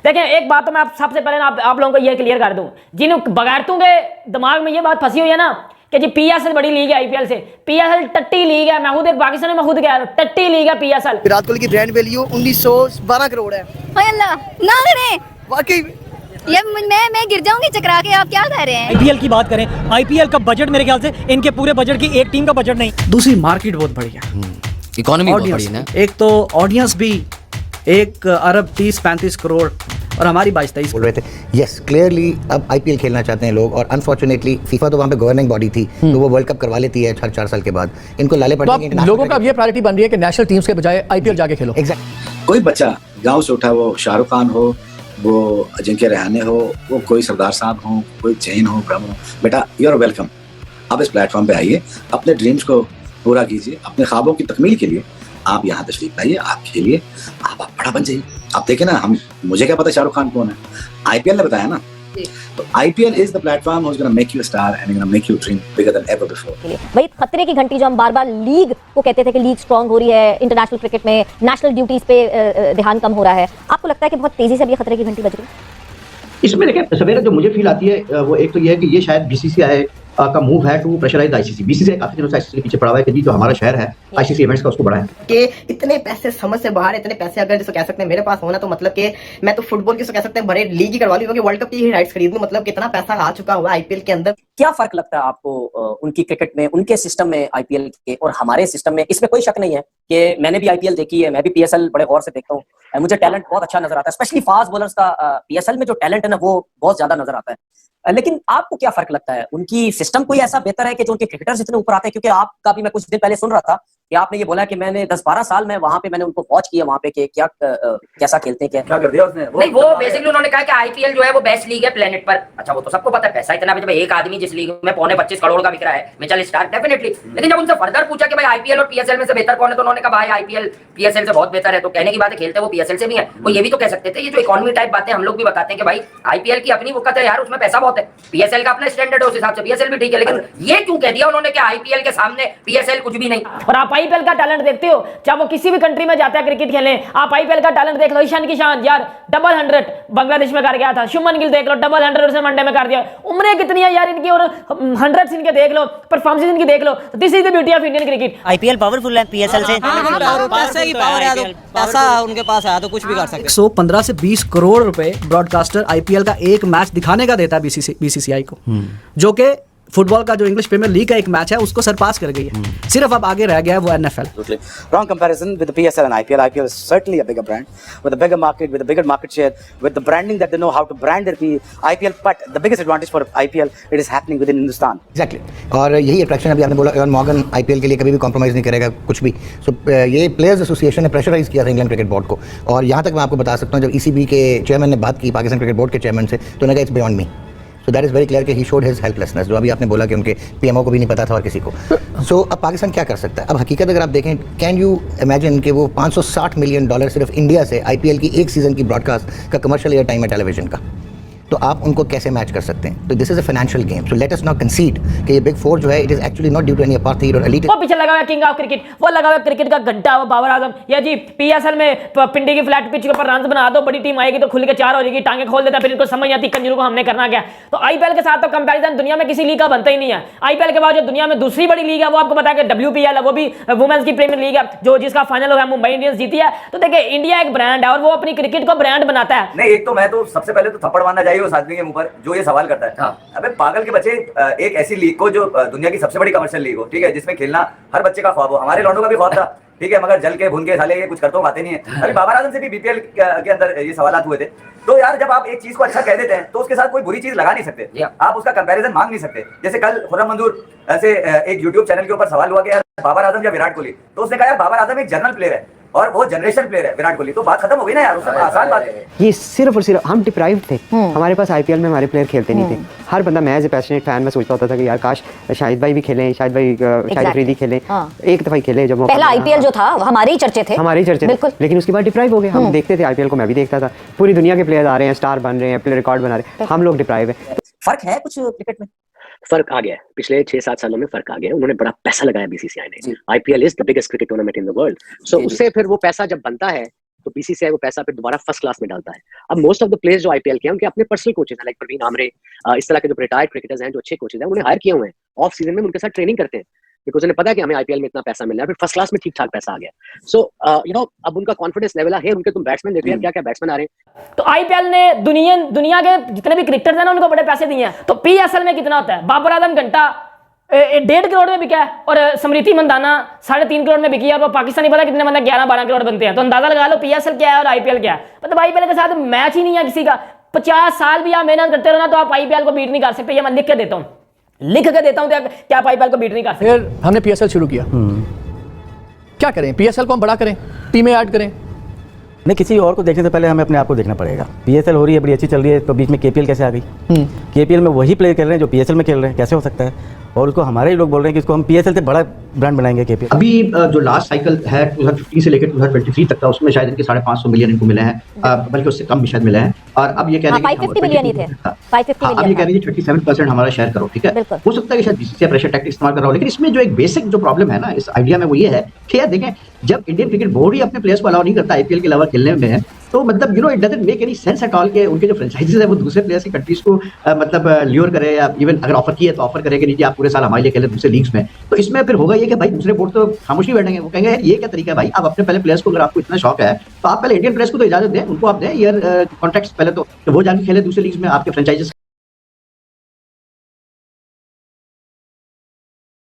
देखिए एक बात तो मैं सबसे पहले ना आप लोगों को ये क्लियर कर दूं, जिन बगैरतों के दिमाग में ये बात फंसी हुई है ना कि जी पीएसएल बड़ी लीग है आईपीएल से, पीएसएल टट्टी लीग है। मैं खुद एक पाकिस्तान में खुद कह रहा हूं, टट्टी लीग है पीएसएल। विराट कोहली की ब्रांड वैल्यू 1912 करोड़ है। ओए अल्लाह ना करें, वाकई ये मैं गिर जाऊंगी चकरा के। आप क्या कह रहे हैं? आईपीएल की बात करें, आईपीएल का बजट मेरे ख्याल से इनके पूरे बजट की एक टीम का बजट नहीं। दूसरी मार्केट बहुत बढ़िया, इकोनॉमी बहुत बड़ी है ना। एक तो ऑडियंस भी 1 अरब 30-35 करोड़ और हमारी 22-23 बोल रहे थे। यस क्लियरली अब आईपीएल खेलना चाहते हैं लोग, और अनफॉर्चुनेटली फीफा तो वहाँ पे गवर्निंग बॉडी थी तो वो वर्ल्ड कप करवा लेती है हर 4 साल के बाद। इनको लाले तो पड़ते हैं। लोगों का अब ये प्रायोरिटी बन रही है कि नेशनल टीम्स के बजाय आईपीएल जाके खेलो। एग्जैक्ट। कोई बच्चा गांव से उठा, वो शाहरुख खान हो, वो अजिंक्य रहाणे हो, वो कोई सरदार साहब हो, कोई जैन हो, ब्राह्मण हो, बेटा यू आर वेलकम। आप इस प्लेटफॉर्म पे आइए, अपने ड्रीम्स को पूरा कीजिए, अपने ख्वाबों की तकमील के लिए आप यहाँ तशरीफ लाइए, आप खेलिए, आप बड़ा बन जाइए। आप देखें ना, मुझे क्या पता शाहरुख खान कौन है, आईपीएल ने बताया ना। तो IPL is the platform which is gonna make you a star and gonna make you dream bigger than ever before. भाई खतरे की घंटी जो हम बार बार लीग को कहते थे कि लीग स्ट्रांग हो रही है, इंटरनेशनल क्रिकेट में नेशनल ड्यूटीज पे ध्यान कम हो रहा है, आपको लगता है कि बहुत तेजी से अब ये खतरे की घंटी बज रही है? इसमें देखिए सवेरा जो मुझे फील आती है वो एक तो ये है कि ये शायद बीसीसीआई का मूव है टू प्रेशराइज आईसीसी। बीसीसीआई काफी दिनों से आईसीसी के पीछे पड़ा हुआ है कि जी जो हमारा शहर है आईसीसी इवेंट्स का उसको बढ़ाएं। कि इतने पैसे समझ से बाहर, इतने पैसे अगर जिसको कह सकते हैं मेरे पास होना, तो मतलब कि मैं तो फुटबॉल की कह सकते हैं बड़े लीग ही करवा लूं, क्योंकि वर्ल्ड कप की ही राइट्स खरीद लूं। मतलब कितना पैसा आ चुका हुआ है आईपीएल के अंदर। क्या फर्क लगता है आपको उनकी क्रिकेट में, उनके सिस्टम में आईपीएल के और हमारे सिस्टम में? इसमें कोई शक नहीं है कि मैंने भी आईपीएल देखी है, मैं भी पीएसएल बड़े गौर से देखता हूँ, मुझे टैलेंट बहुत अच्छा नजर आता है, स्पेशली फास्ट बॉलर्स का पीएसएल में जो टैलेंट है ना वो बहुत ज्यादा नजर आता है। लेकिन आपको क्या फर्क लगता है, उनकी सिस्टम कोई ऐसा बेहतर है कि जो उनके क्रिकेटर्स इतने ऊपर आते हैं? क्योंकि आपका भी मैं कुछ दिन पहले सुन रहा था कि आपने ये बोला कि मैंने 10-12 साल में वहां पे मैंने उनको वॉच किया वहां पे कि क्या कैसा खेलते हैं, क्या कर दिया उसने। नहीं, वो बेसिकली उन्होंने कहा कि आईपीएल जो है वो बेस्ट लीग है प्लेनेट पर। अच्छा वो तो सबको पता है, पैसा इतना जब एक आदमी जिस लीग में 25 करोड़ का बिक रहा है, मिचेल स्टार्क डेफिनेटली। लेकिन जब उनसे फर्दर पूछा कि भाई आईपीएल और पीएसएल में से बेहतर कौन है, तो उन्होंने कहा भाई आईपीएल पीएसएल से बहुत बेहतर है। तो कहने की बात है, खेलते वो पीएसएल से भी है। वो ये भी तो कह सकते थे, ये जो इकोनॉमी टाइप बातें हम लोग भी बताते हैं कि भाई आईपीएल की अपनी वक्त है यार, उसमें पैसा बहुत है, पीएसएल का अपना स्टैंडर्ड है, उस हिसाब से पीएसएल भी ठीक है। लेकिन ये क्यों कह दिया उन्होंने कि आईपीएल के सामने पीएसएल कुछ भी नहीं? और आप आईपीएल का टैलेंट देखते हो, चाहे वो किसी भी कंट्री में जाता है क्रिकेट खेलने, आप आईपीएल का टैलेंट देख लो। ईशान किशान यार डबल 100 बांग्लादेश में कर गया था, शुभमन गिल देख लो डबल 100 उसने वनडे में कर दिया। उम्रें कितनी है यार इनकी, और 100 इनके देख लो, परफॉर्मेंस इनकी देख लो। This is the beauty of Indian cricket. IPL powerful है पीएसएल से, पैसे की पावर है, तो पैसा उनके पास है तो कुछ भी कर सकते हैं। 115 से 20 करोड़ रुपए ब्रॉडकास्टर आईपीएल का एक मैच दिखाने का देता है बीसीसीआई को, जो कि फुटबॉल का जो इंग्लिश प्रीमियर लीग का एक मैच है उसको सरपास कर गई है। सिर्फ अब आगे रह गया है वो NFL. Wrong comparison with the PSL and IPL. IPL is certainly a bigger brand with a bigger market, with a bigger market share, with the branding that they know how to brand their IPL. But the biggest advantage for IPL, it is happening within Hindustan. Exactly. और यही attraction अभी आपने बोला, Avon Morgan IPL के लिए कभी भी compromise नहीं करेगा कुछ भी। सो ये प्लेयर्स एसोसिएशन ने प्रेशराइज किया था इंग्लैंड क्रिकेट बोर्ड को, और यहाँ तक मैं आपको बता सकता हूँ जब ईसीबी के चेयरमैन ने बात की पाकिस्तान क्रिकेट बोर्ड के चेयरमैन से, तो उन्होंने कहा it's beyond me. So that is very clear कि ही शोड हिज हेल्पलेसनेस, जो अभी आपने बोला कि उनके पीएमओ को भी नहीं पता था और किसी को। सो अब पाकिस्तान क्या कर सकता है? अब हकीकत अगर आप देखें, कैन यू इमेजिन कि वो $560 मिलियन सिर्फ इंडिया से आईपीएल की एक सीज़न की ब्रॉडकास्ट का कमर्शियल एयर टाइम है टेलीविजन का, तो आप उनको कैसे मैच कर सकते हैं? तो this is a financial game, so let us not consider कि ये बिग फोर जो है it is actually not due to any apartheid और एलीट। वो पीछे लगा हुआ किंग ऑफ क्रिकेट, वो लगा हुआ क्रिकेट का घंटा, वो बाबर आजम। या जी पीएसएल में पिंडी की फ्लैट पिच के ऊपर रन बना दो, बड़ी टीम आएगी तो खुल के 4 हो जाएगी, टांगे खोल देता, फिर इनको समझ आती कंजरों को हमने करना क्या। तो आईपीएल के साथ तो कंपैरिजन दुनिया में किसी लीग का बनता ही नहीं है। आईपीएल के बाद जो दुनिया में दूसरी बड़ी लीग है वो आपको पता है कि डब्ल्यूपीएल है, वो भी वुमेन्स की प्रीमियर लीग है, जो जिसका फाइनल हो गया मुंबई इंडियंस जीती है। तो देखिए इंडिया एक ब्रांड है और वो अपनी क्रिकेट को ब्रांड बनाता है। नहीं, एक तो मैं तो सबसे पहले तो थप्पड़ मारना चाहिए उस आदमी के मुंह पर जो ये सवाल करता है। अबे पागल के बच्चे, एक ऐसी लीग को जो दुनिया की सबसे बड़ी कमर्शियल लीग हो, ठीक है, जिसमें खेलना हर बच्चे का ख्वाब हो, हमारे लौंडों का भी ख्वाब था, ठीक है, मगर जल के भुन के साले ये कुछ करते पाते नहीं है। अभी बाबर आजम से भी बीपीएल के अंदर ये सवालात हुए थे। तो यार जब आप एक चीज को अच्छा कह देते हैं तो उसके साथ कोई बुरी चीज लगा नहीं सकते, आप उसका कंपैरिजन मांग नहीं सकते। जैसे कल खुर्रम मंजूर से एक यूट्यूब चैनल के ऊपर सवाल हुआ कि यार बाबर आजम या विराट कोहली, तो उसने कहा यार बाबर आजम एक जनरल प्लेयर है और वो जनरेशन प्लेयर है विराट कोहली, तो बात खत्म हो गई ना यार, उसमें आसान बात है। ये सिर्फ और सिर्फ हम डिप्राइव्ड थे, हमारे पास आईपीएल में हमारे प्लेयर खेलते नहीं थे। हर बंदा, मैं एज ए पैशनेट फैन में सोचता होता था कि यार काश शाहिद भाई भी खेलें, शाहिद भाई शाहिद अफरीदी खेलें, एक दफा ही खेले। जब पहला आईपीएल जो था हमारे ही चर्चे थे, लेकिन उसके बाद डिप्राइव हो गए। हम देखते थे आईपीएल को, मैं भी देखता था, पूरी दुनिया के प्लेयर आ रहे हैं, स्टार बन रहे हैं, प्लेयर रिकॉर्ड बना रहे हैं, हम लोग डिप्राइव है। फर्क है कुछ क्रिकेट में? फर्क आ गया है, पिछले 6-7 सालों में फर्क आ गया है। उन्होंने बड़ा पैसा लगाया बीसीसीआई ने। IPL is the biggest cricket tournament in the world. So उससे फिर वो पैसा जब बनता है तो बीसीसीआई वो पैसा फिर दोबारा फर्स्ट क्लास में डालता है। अब मोस्ट ऑफ द प्लेयर्स जो आईपीएल के हैं उनके अपने पर्सनल कोचेज हैं, लाइक प्रवीण आमरे, इस तरह के जो रिटायर्ड क्रिकेटर्स हैं जो अच्छे कोचेज हैं, उन्हें हायर किए हुए हैं, ऑफ सीजन में उनके साथ ट्रेनिंग करते हैं, बिकॉज उन्हें पता है कि हमें आईपीएल में इतना पैसा मिल रहा है, फिर फर्स्ट क्लास में ठीक ठाक पैसा आ गया। सो अब उनका कॉन्फिडेंस लेवल है, उनके तुम बैट्समैन देखो यार क्या क्या बैट्समैन आ रहे हैं। तो आईपीएल ने दुनिया के जितने भी क्रिकेटर्स हैं ना उनको बड़े पैसे दिए हैं। तो पीएसएल में कितना होता है? बाबर आजम घंटा 1.5 करोड़ में बिका है और स्मृति मंदाना 3.5 करोड़ में बिकी है, और वो पाकिस्तानी पता कितने मतलब 11-12 करोड़ बनते हैं। तो अंदाजा लगा लो पीएसएल क्या है और आईपीएल क्या है। मतलब आईपीएल के साथ मैच ही नहीं है किसी का। 50 साल भी आप मेहनत करते रहो ना तो आप आईपीएल को बीट नहीं कर सकते। ये मैं लिख के देता हूँ तो क्या आप आईपीएल को बीट नहीं कर सकते। फिर हमने पीएसएल शुरू किया, क्या करें? पीएसएल को हम बड़ा करें, टीमें ऐड करें? नहीं, किसी और को देखने से पहले हमें अपने आप को देखना पड़ेगा। पीएसएल हो रही है, बड़ी अच्छी चल रही है, तो बीच में केपीएल कैसे आ गई? केपीएल में वही प्लेयर खेल रहे हैं जो पीएसएल में खेल रहे हैं, कैसे हो सकता है? और उसको हमारे ही लोग बोल रहे हैं कि इसको हम पीएसएल से बड़ा ब्रांड बनाएंगे केपीएल। अभी जो लास्ट साइकिल है 2015 से लेकर 2023 तक का, उसमें शायद इनके 550 मिलियन इनको मिले हैं, बल्कि उससे कम भी शायद मिले हैं। और अब ये कह रहे हैं 550 मिलियन ही थे, 550 अब ये कह रहे हैं 37% हमारा शेयर करो, ठीक है। हो सकता है कि शायद बीसीसीआई प्रेशर टैक्टिक इस्तेमाल कर रहा हो, लेकिन इसमें जो एक बेसिक जो प्रॉब्लम है ना इस आइडिया में वो ये है कि यार देखें, जब इंडियन क्रिकेट बोर्ड ही अपने प्लेयर्स को अलाउ नहीं करता आईपीएल के अलावा खेलने में, तो मतलब it doesn't make any sense at all के उनके जो फ्रेंचाइजीज है वो दूसरे प्लेयर्स की कंट्रीज को मतलब ल्योर करे, या इवन अगर ऑफर किए तो ऑफर करे कि नहीं जी आप पूरे साल हमारे लिए खेलें दूसरे लीग्स में। तो इसमें फिर होगा ये कि भाई दूसरे बोर्ड तो खामोश नहीं बैठेंगे, वो कहेंगे यार ये क्या तरीका है भाई, आप अपने पहले प्लेयर्स को, अगर आपको इतना शौक है तो आप पहले इंडियन प्लेयर्स को तो इजाजत दें, उनको आप दें ईयर कॉन्ट्रैक्ट्स पहले तो वो जाके खेले दूसरे लीग्स में आपके फ्रेंचाइजीज